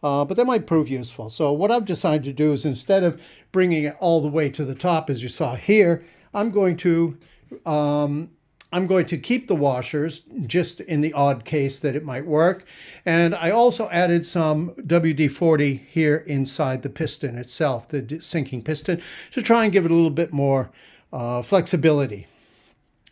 but that might prove useful. So what I've decided to do is, instead of bringing it all the way to the top, as you saw here, I'm going to keep the washers just in the odd case that it might work. And I also added some WD-40 here inside the piston itself, the sinking piston, to try and give it a little bit more flexibility.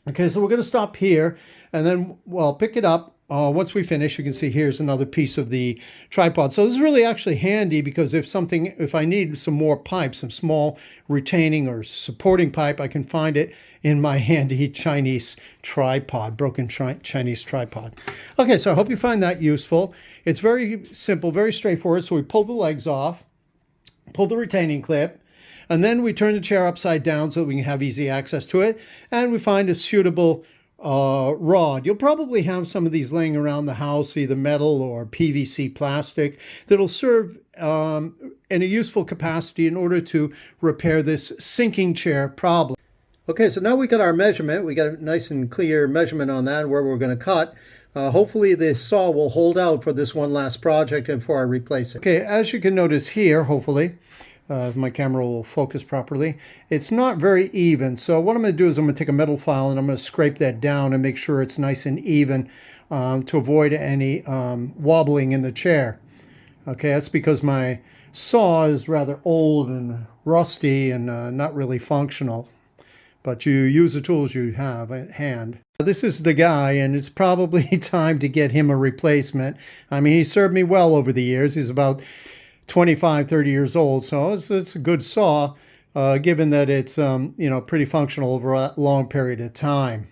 Okay, so we're going to stop here, and then we'll pick it up. Once we finish, you can see here's another piece of the tripod. So this is really actually handy, because if I need some more pipe, some small retaining or supporting pipe, I can find it in my handy Chinese tripod, broken Chinese tripod. Okay, so I hope you find that useful. It's very simple, very straightforward. So we pull the legs off, pull the retaining clip, and then we turn the chair upside down so that we can have easy access to it. And we find a suitable rod. You'll probably have some of these laying around the house, either metal or PVC plastic, that'll serve in a useful capacity in order to repair this sinking chair problem. Okay, so now we got our measurement. We got a nice and clear measurement on that, where we're going to cut. Hopefully the saw will hold out for this one last project and before I replace it. Okay, as you can notice here, hopefully, if my camera will focus properly, it's not very even. So what I'm going to do is I'm going to take a metal file and I'm going to scrape that down and make sure it's nice and even to avoid any wobbling in the chair. Okay, that's because my saw is rather old and rusty and not really functional. But you use the tools you have at hand. This is the guy, and it's probably time to get him a replacement. I mean, he served me well over the years. He's about 25, 30 years old, so it's a good saw, given that it's pretty functional over a long period of time.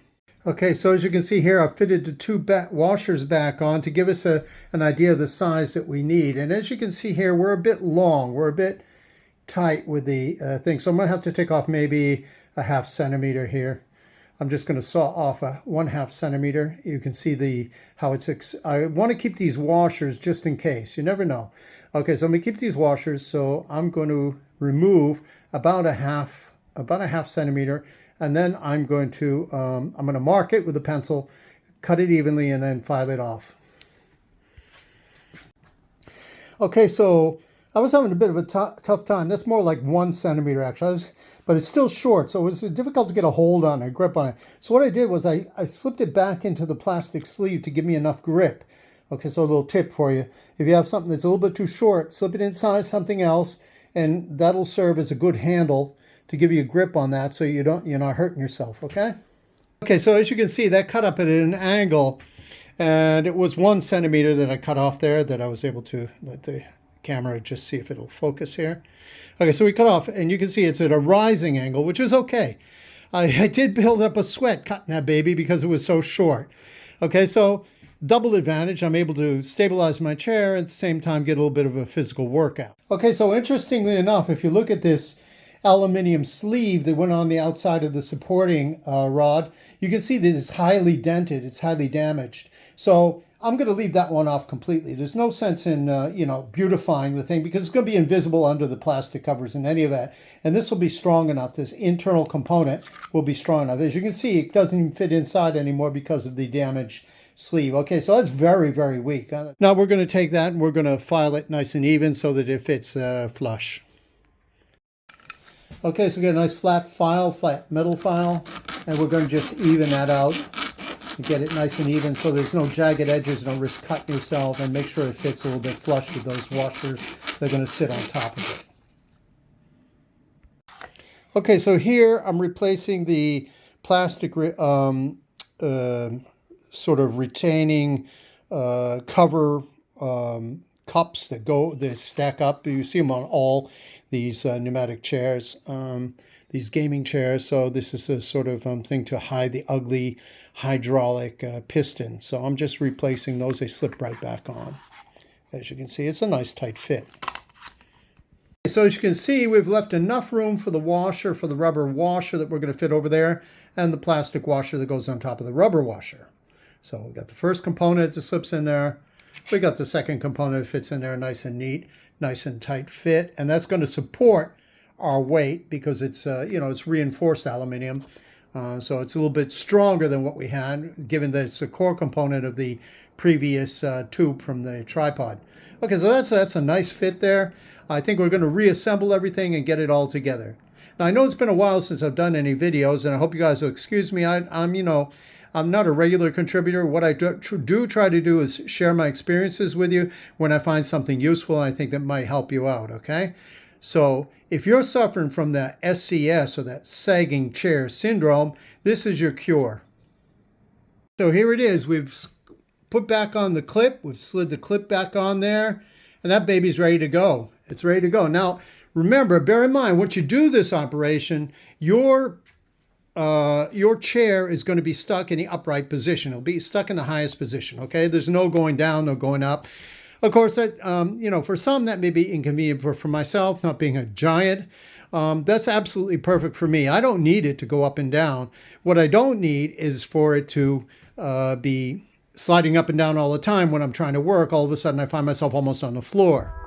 Okay, so as you can see here, I've fitted the two washers back on to give us an idea of the size that we need. And as you can see here, we're a bit long, we're a bit tight with the thing, so I'm going to have to take off maybe a 1/2 centimeter here. I'm just going to saw off a 1/2 centimeter. You can see how it's. I want to keep these washers just in case. You never know. Okay, so I'm going to keep these washers. So I'm going to remove about a half centimeter, and then I'm going to mark it with a pencil, cut it evenly, and then file it off. Okay, so I was having a bit of a tough time. That's more like 1 centimeter actually. But it's still short, so it was difficult to get a hold on it, grip on it. So what I did was I slipped it back into the plastic sleeve to give me enough grip. Okay, so a little tip for you. If you have something that's a little bit too short, slip it inside something else, and that'll serve as a good handle to give you a grip on that so you're not hurting yourself, okay? Okay, so as you can see, that cut up at an angle, and it was 1 centimeter that I cut off there that I was able to let the camera just see if it'll focus here. Okay, so we cut off, and you can see it's at a rising angle, which is okay. I did build up a sweat cutting that baby because it was so short. Okay, so double advantage. I'm able to stabilize my chair at the same time get a little bit of a physical workout. Okay, so interestingly enough, if you look at this aluminum sleeve that went on the outside of the supporting rod, you can see that it's highly dented, it's highly damaged. So I'm going to leave that one off completely. There's no sense in, beautifying the thing because it's going to be invisible under the plastic covers in any of that. And this will be strong enough. This internal component will be strong enough. As you can see, it doesn't even fit inside anymore because of the damaged sleeve. Okay, so that's very, very weak. Now we're going to take that and we're going to file it nice and even so that it fits flush. Okay, so we got a nice flat metal file, and we're going to just even that out. Get it nice and even so there's no jagged edges, don't risk cutting yourself, and make sure it fits a little bit flush with those washers. They're going to sit on top of it. Okay, so here I'm replacing the plastic sort of retaining cover cups that stack up. You see them on all these pneumatic chairs, these gaming chairs. So this is a sort of thing to hide the ugly hydraulic piston. So I'm just replacing those. They slip right back on. As you can see, it's a nice tight fit. So as you can see, we've left enough room for the washer, for the rubber washer that we're going to fit over there, and the plastic washer that goes on top of the rubber washer. So we got the first component that slips in there. We got the second component that fits in there nice and neat, nice and tight fit, and that's going to support our weight because it's it's reinforced aluminum. So it's a little bit stronger than what we had, given that it's a core component of the previous tube from the tripod. Okay, so that's a nice fit there. I think we're going to reassemble everything and get it all together. Now, I know it's been a while since I've done any videos, and I hope you guys will excuse me. I'm not a regular contributor. What I do try to do is share my experiences with you when I find something useful and I think that might help you out, okay? So if you're suffering from that SCS, or that sagging chair syndrome, this is your cure. So here it is. We've put back on the clip. We've slid the clip back on there, and that baby's ready to go. It's ready to go. Now, remember, bear in mind, once you do this operation, your chair is going to be stuck in the upright position. It'll be stuck in the highest position, okay? There's no going down, no going up. Of course, that, for some that may be inconvenient, but for myself, not being a giant, that's absolutely perfect for me. I don't need it to go up and down. What I don't need is for it to be sliding up and down all the time when I'm trying to work. All of a sudden, I find myself almost on the floor.